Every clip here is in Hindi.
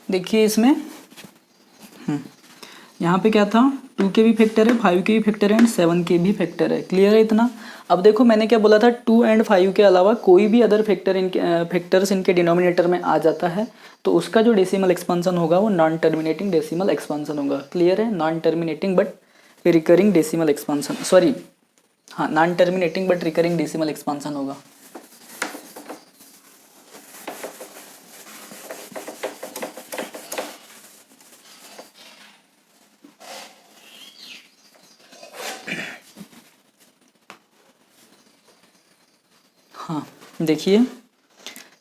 देखिए इसमें यहाँ पे क्या था, 2 के भी फैक्टर है, 5 के भी फैक्टर है एंड 7 के भी फैक्टर है। क्लियर है इतना। अब देखो मैंने क्या बोला था, 2 एंड 5 के अलावा कोई भी अदर फैक्टर्स इनके डिनोमिनेटर में आ जाता है तो उसका जो डेसिमल एक्सपांसन होगा वो नॉन टर्मिनेटिंग डेसिमल एक्सपांसन होगा। क्लियर है, non terminating but recurring decimal expansion, sorry हाँ, non terminating but recurring decimal expansion होगा। हाँ देखिए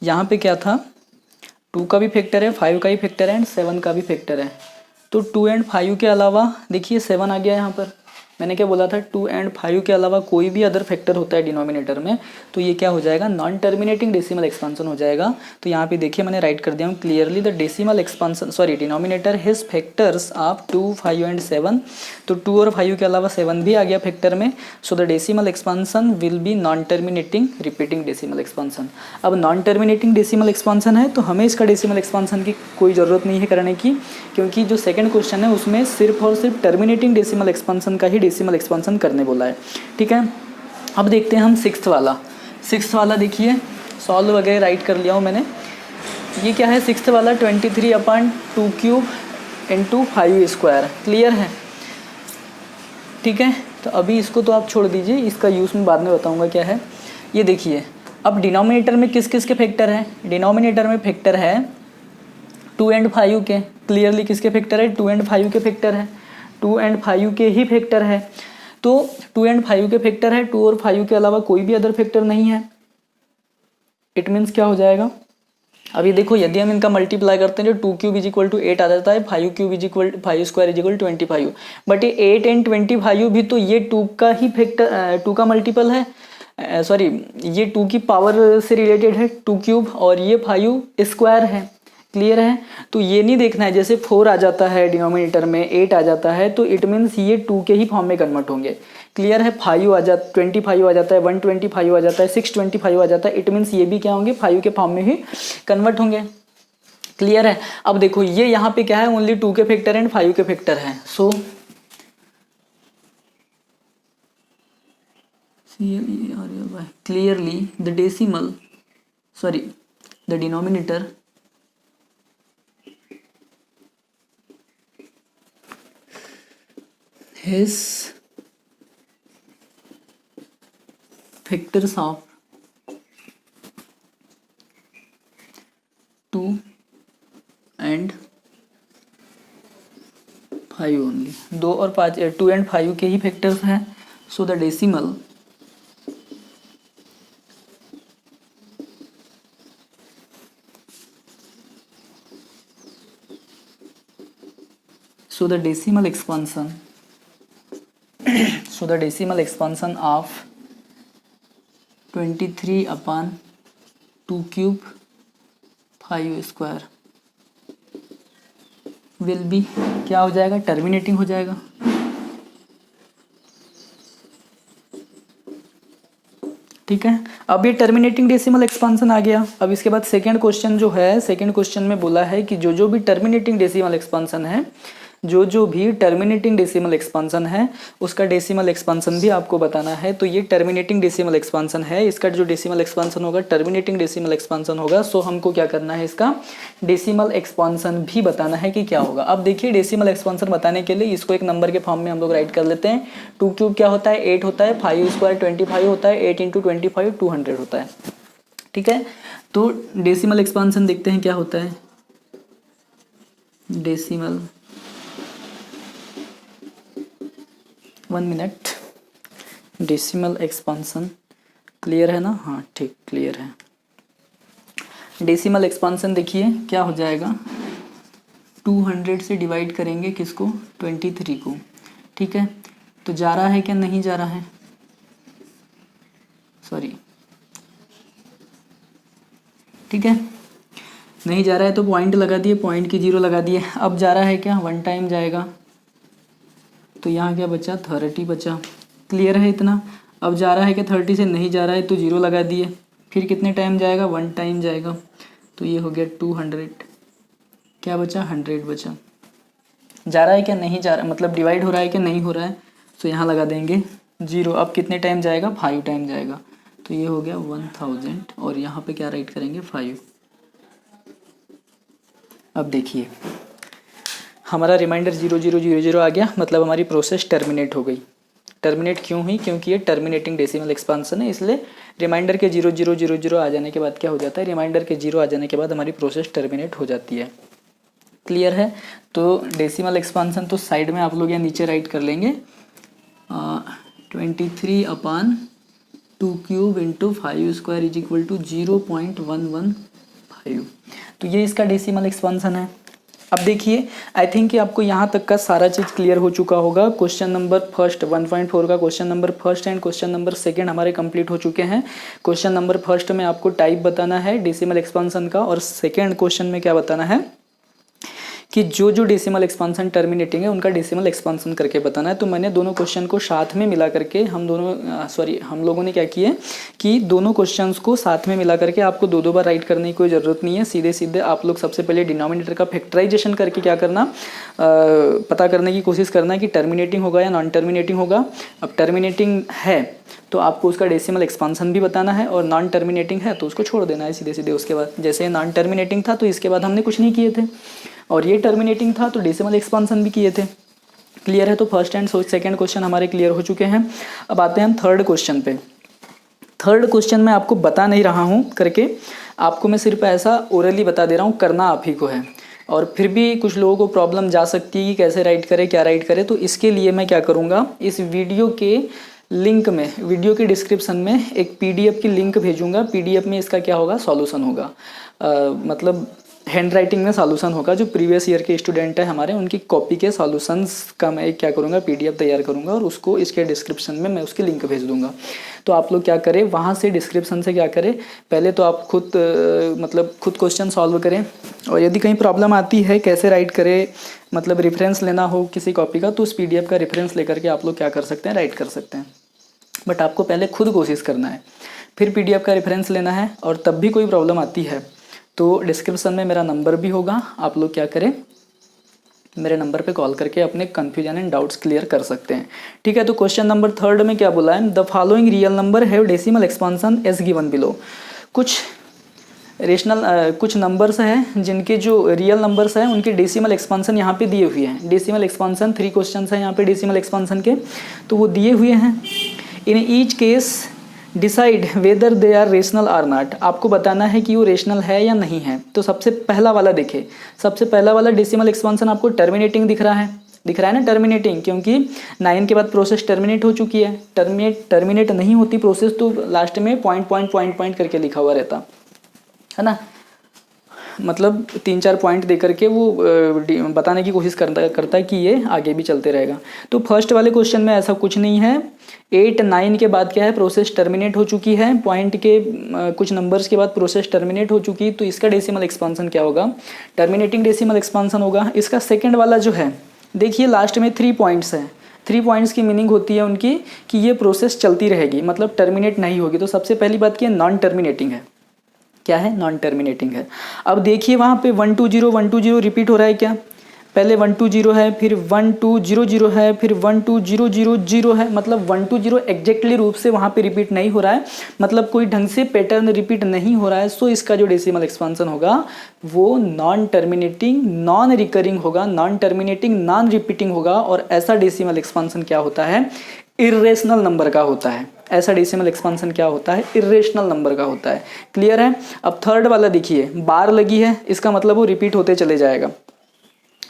यहाँ पे क्या था, 2 का भी फैक्टर है, 5 का भी फैक्टर है एंड 7 का भी फैक्टर है। तो 2 एंड 5 के अलावा देखिए 7 आ गया यहाँ पर। मैंने क्या बोला था, 2 एंड 5 के अलावा कोई भी अदर फैक्टर होता है डिनोमिनेटर में तो ये क्या हो जाएगा, नॉन टर्मिनेटिंग डेसिमल एक्सपांसन हो जाएगा। तो यहाँ पे देखिए मैंने राइट कर दिया हूँ clearly, the decimal expansion sorry denominator his factors of 2, 5 and 7। तो 2 और 5 के अलावा 7 भी आ गया फैक्टर में। So the decimal expansion will be non terminating repeating decimal expansion. अब नॉन टर्मिनेटिंग डेसिमल एक्सपांसन है तो हमें इसका डेसिमल एक्सपांसन की कोई ज़रूरत नहीं है करने की, क्योंकि जो सेकंड क्वेश्चन है उसमें सिर्फ और सिर्फ टर्मिनेटिंग डेसिमल एक्सपांसन का ही डेसिमल एक्सपांसन करने बोला है। ठीक है, अब देखते हैं हम सिक्स्थ वाला देखिए सॉल्व वगैरह राइट कर लिया हूँ मैंने। ये क्या है, सिक्स्थ वाला 23/2³ इंटू 5 स्क्वायर। क्लियर है, ठीक है। तो अभी इसको तो आप छोड़ दीजिए, इसका यूज़ मैं बाद में बताऊँगा क्या है। ये देखिए अब डिनोमिनेटर में किस किस के फैक्टर है, डिनोमिनेटर में फैक्टर है 2 एंड 5 के। क्लियरली किसके फैक्टर है, 2 एंड 5 के फैक्टर है, 2 एंड 5 के ही फैक्टर है। तो 2 एंड 5 के फैक्टर है, 2 और 5 के अलावा कोई भी अदर फैक्टर नहीं है। इट मीन्स क्या हो जाएगा, अभी देखो यदि हम इनका मल्टीप्लाई करते हैं जो 2³ = 8 आ जाता है, 5² 25, बट ये 8 एंड 25 भी तो ये 2 का ही फैक्टर 2 का मल्टीपल है, सॉरी ये 2 की पावर से रिलेटेड है 2³ और ये 5 स्क्वायर है। क्लियर है, तो ये नहीं देखना है जैसे 4 आ जाता है डिनोमिनेटर में, 8 आ जाता है तो इट मीन्स ये 2 के ही फॉर्म में कन्वर्ट होंगे। क्लियर है, 5 आ जाता 25 आ जाता है, 125 आ जाता है, 625 आ जाता है, इट मीन्स ये भी क्या होंगे 5 के फॉर्म में ही कन्वर्ट होंगे। क्लियर है, अब देखो ये यहाँ पे क्या है, ओनली 2 के फैक्टर एंड 5 के फैक्टर है। So clearly the decimal sorry the denominator his factors of 2 and 5 only, 2 और 5 2 एंड 5 के ही फैक्टर्स हैं। So the decimal expansion so the decimal expansion of 23/2³ 5 square will be क्या हो जाएगा, टर्मिनेटिंग हो जाएगा। ठीक है, अब ये टर्मिनेटिंग डेसिमल एक्सपांसन आ गया। अब इसके बाद सेकंड क्वेश्चन जो है, सेकंड क्वेश्चन में बोला है कि जो भी टर्मिनेटिंग डेसिमल एक्सपांसन है, जो भी टर्मिनेटिंग डेसिमल एक्सपांसन है उसका डेसिमल एक्सपांसन भी आपको बताना है। तो ये टर्मिनेटिंग डेसिमल एक्सपांसन है, इसका जो डेसिमल एक्सपांसन होगा टर्मिनेटिंग डेसिमल एक्सपांसन होगा। सो हमको क्या करना है, इसका डेसिमल एक्सपांसन भी बताना है कि क्या होगा। अब देखिए डेसिमल एक्सपांसन बताने के लिए इसको एक नंबर के फॉर्म में हम लोग राइट कर लेते हैं। 2³ क्या होता है, 8 होता है, 5 स्क्वायर 25 होता है, 8 × 25 200 होता है। ठीक है, तो डेसिमल एक्सपांसन देखते हैं क्या होता है। Decimal 1 minute, decimal expansion clear है ना, हाँ ठीक क्लियर है। डेसिमल एक्सपांसन देखिए क्या हो जाएगा, 200 से डिवाइड करेंगे किसको, 23 को। ठीक है, तो जा रहा है क्या, नहीं जा रहा है, सॉरी ठीक है नहीं जा रहा है तो पॉइंट लगा दिए, पॉइंट की 0 लगा दिए। अब जा रहा है क्या, 1 टाइम जाएगा तो यहाँ क्या बचा, 30 बचा। क्लियर है इतना। अब जा रहा है कि 30 से नहीं जा रहा है तो 0 लगा दिए, फिर कितने टाइम जाएगा, 1 टाइम जाएगा तो ये हो गया 200। क्या बचा, 100 बचा। जा रहा है क्या, नहीं जा रहा, मतलब डिवाइड हो रहा है कि नहीं हो रहा है, तो यहाँ लगा देंगे 0। अब कितने टाइम जाएगा, 5 टाइम जाएगा, तो ये हो गया 1000 और यहाँ पे क्या राइट करेंगे 5। अब देखिए हमारा रिमाइंडर 0000 आ गया, मतलब हमारी प्रोसेस टर्मिनेट हो गई। टर्मिनेट क्यों हुई, क्योंकि ये टर्मिनेटिंग डेसिमल एक्सपांसन है, इसलिए रिमाइंडर के 0000 आ जाने के बाद क्या हो जाता है, रिमाइंडर के 0 आ जाने के बाद हमारी प्रोसेस टर्मिनेट हो जाती है। क्लियर है। तो डेसिमल एक्सपांसन तो साइड में आप लोग यहाँ नीचे राइट कर लेंगे, 23/2³ इंटू 5² इज इक्वल टू 0.115। तो ये इसका डेसिमल एक्सपांसन है। अब देखिए आई थिंक कि आपको यहाँ तक का सारा चीज़ क्लियर हो चुका होगा। क्वेश्चन नंबर फर्स्ट 1.4 का question number first and question number second हमारे कंप्लीट हो चुके हैं। क्वेश्चन नंबर फर्स्ट में आपको टाइप बताना है डेसिमल एक्सपांसन का, और सेकंड क्वेश्चन में क्या बताना है कि जो जो डेसिमल एक्सपांसन टर्मिनेटिंग है उनका डेसिमल एक्सपांसन करके बताना है। तो मैंने दोनों क्वेश्चन को साथ में मिला करके हम लोगों ने क्या किया कि दोनों क्वेश्चंस को साथ में मिला करके आपको दो बार राइट करने की कोई ज़रूरत नहीं है। सीधे सीधे आप लोग सबसे पहले डिनोमिनेटर का फैक्टराइजेशन करके क्या करना, पता करने की कोशिश करना है कि टर्मिनेटिंग होगा या नॉन टर्मिनेटिंग होगा। अब टर्मिनेटिंग है तो आपको उसका डेसिमल एक्सपांसन भी बताना है, और नॉन टर्मिनेटिंग है तो उसको छोड़ देना है सीधे सीधे। उसके बाद जैसे नॉन टर्मिनेटिंग था तो इसके बाद हमने कुछ नहीं किए थे, और ये टर्मिनेटिंग था तो डेसिमल एक्सपांसन भी किए थे। क्लियर है। तो फर्स्ट एंड सेकंड क्वेश्चन हमारे क्लियर हो चुके हैं। अब आते हैं हम थर्ड क्वेश्चन पे। थर्ड क्वेश्चन में आपको बता नहीं रहा हूँ करके, आपको मैं सिर्फ ऐसा ओरली बता दे रहा हूँ, करना आप ही को है। और फिर भी कुछ लोगों को प्रॉब्लम जा सकती है कि कैसे राइट करें, क्या राइट करें। तो इसके लिए मैं क्या करूँगा, इस वीडियो के लिंक में, वीडियो के डिस्क्रिप्शन में एक PDF की लिंक भेजूंगा। PDF में इसका क्या होगा, सॉल्यूशन होगा, मतलब हैंड राइटिंग में सॉल्यूशन होगा। जो प्रीवियस ईयर के स्टूडेंट है हमारे, उनकी कॉपी के सॉल्यूशंस का मैं क्या करूँगा, PDF तैयार करूँगा, और उसको इसके डिस्क्रिप्शन में मैं उसकी लिंक भेज दूँगा। तो आप लोग क्या करें, वहाँ से डिस्क्रिप्शन से क्या करें, पहले तो आप खुद खुद क्वेश्चन सॉल्व करें, और यदि कहीं प्रॉब्लम आती है कैसे राइट करें, मतलब रेफरेंस लेना हो किसी कॉपी का, तो उस PDF का रेफरेंस लेकर के आप लोग क्या कर सकते हैं, राइट कर सकते हैं। बट आपको पहले खुद कोशिश करना है, फिर PDF का रेफरेंस लेना है। और तब भी कोई प्रॉब्लम आती है तो डिस्क्रिप्शन में मेरा नंबर भी होगा, आप लोग क्या करें, मेरे नंबर पे कॉल करके अपने कन्फ्यूजन एंड डाउट्स क्लियर कर सकते हैं। ठीक है। तो क्वेश्चन नंबर थर्ड में क्या बोला है, the following real number have decimal expansion as given below. कुछ कुछ नंबर्स हैं जिनके जो रियल नंबर्स हैं उनके डेसिमल एक्सपांसन यहाँ पे दिए हुए हैं। डेसिमल एक्सपांसन 3 क्वेश्चन हैं यहाँ पे डेसिमल एक्सपांसन के, तो वो दिए हुए हैं। In each case decide whether they are rational or not. आपको बताना है कि वो रेशनल है या नहीं है। तो सबसे पहला वाला देखें, सबसे पहला वाला डेसिमल एक्सपांसन आपको टर्मिनेटिंग दिख रहा है ना, टर्मिनेटिंग, क्योंकि 9 के बाद प्रोसेस टर्मिनेट हो चुकी है। टर्मिनेट नहीं होती प्रोसेस तो लास्ट में पॉइंट करके लिखा हुआ रहता है ना, मतलब 3-4 पॉइंट दे करके वो बताने की कोशिश करता है कि ये आगे भी चलते रहेगा। तो फर्स्ट वाले क्वेश्चन में ऐसा कुछ नहीं है। 8-9 के बाद क्या है, प्रोसेस टर्मिनेट हो चुकी है, पॉइंट के कुछ नंबर्स के बाद प्रोसेस टर्मिनेट हो चुकी, तो इसका डेसिमल एक्सपांसन क्या होगा, टर्मिनेटिंग डेसिमल एक्सपांसन होगा। इसका सेकंड वाला जो है, देखिए लास्ट में 3 पॉइंट्स हैं। 3 पॉइंट्स की मीनिंग होती है उनकी कि ये प्रोसेस चलती रहेगी, मतलब टर्मिनेट नहीं होगी। तो सबसे पहली बात की नॉन टर्मिनेटिंग है। क्या है, नॉन टर्मिनेटिंग है। अब देखिए वहाँ पे 120 रिपीट हो रहा है क्या, पहले 120 है, फिर 1200 है, फिर 12000 है, मतलब 120 एग्जैक्टली रूप से वहाँ पे रिपीट नहीं हो रहा है, मतलब कोई ढंग से पैटर्न रिपीट नहीं हो रहा है। सो इसका जो डेसिमल एक्सपांसन होगा वो नॉन टर्मिनेटिंग नॉन रिकरिंग होगा, नॉन टर्मिनेटिंग नॉन रिपीटिंग होगा। और ऐसा डेसिमल एक्सपांसन क्या होता है, इर्रेशनल नंबर का होता है। ऐसा डेसिमल एक्सपांसन क्या होता है, इर्रेशनल नंबर का होता है। क्लियर है। अब थर्ड वाला देखिए, बार लगी है, इसका मतलब वो रिपीट होते चले जाएगा।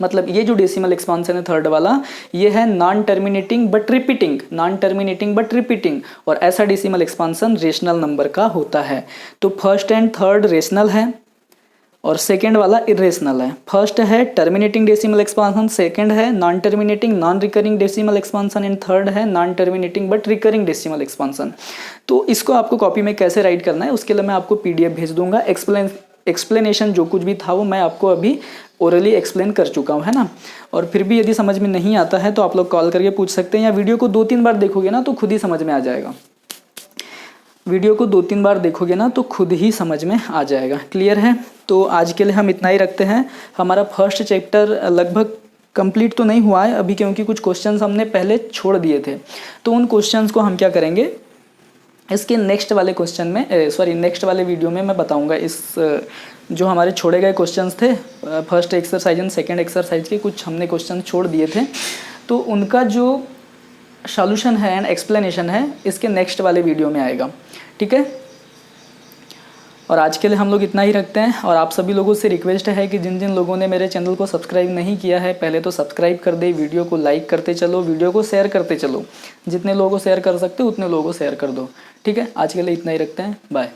मतलब ये जो डेसिमल एक्सपांसन है थर्ड वाला, ये है non terminating but repeating, non terminating but repeating. और ऐसा डेसिमल एक्सपांसन रेशनल नंबर का होता है। तो फर्स्ट एंड थर्ड रेशनल है और सेकेंड वाला इरेशनल है। फर्स्ट है टर्मिनेटिंग डेसिमल एक्सपांसन, सेकेंड है non terminating non recurring decimal expansion, and third है non terminating but recurring decimal expansion. तो इसको आपको कॉपी में कैसे राइट करना है उसके लिए मैं आपको PDF भेज दूंगा। एक्सप्लेनेशन जो कुछ भी था वो मैं आपको अभी ओरली एक्सप्लेन कर चुका हूँ, है ना। और फिर भी यदि समझ में नहीं आता है तो आप लोग कॉल करके पूछ सकते हैं, या वीडियो को 2-3 बार देखोगे ना तो खुद ही समझ में आ जाएगा। वीडियो को 2-3 बार देखोगे ना तो खुद ही समझ में आ जाएगा। क्लियर है? तो आज के लिए हम इतना ही रखते हैं। हमारा फर्स्ट चैप्टर लगभग कंप्लीट तो नहीं हुआ है अभी, क्योंकि कुछ क्वेश्चंस हमने पहले छोड़ दिए थे। तो उन क्वेश्चंस को हम क्या करेंगे, इसके नेक्स्ट वाले क्वेश्चन में नेक्स्ट वाले वीडियो में मैं बताऊंगा। इस जो हमारे छोड़े गए क्वेश्चंस थे first exercise and second exercise के, कुछ हमने क्वेश्चन छोड़ दिए थे, तो उनका जो सॉल्यूशन है एंड एक्सप्लेनेशन है इसके नेक्स्ट वाले वीडियो में आएगा। ठीक है? और आज के लिए हम लोग इतना ही रखते हैं। और आप सभी लोगों से रिक्वेस्ट है कि जिन जिन लोगों ने मेरे चैनल को सब्सक्राइब नहीं किया है, पहले तो सब्सक्राइब कर दे, वीडियो को लाइक करते चलो, वीडियो को शेयर करते चलो, जितने लोगों को शेयर कर सकते हो उतने लोगों को शेयर कर दो। ठीक है? आज के लिए इतना ही रखते हैं। बाय।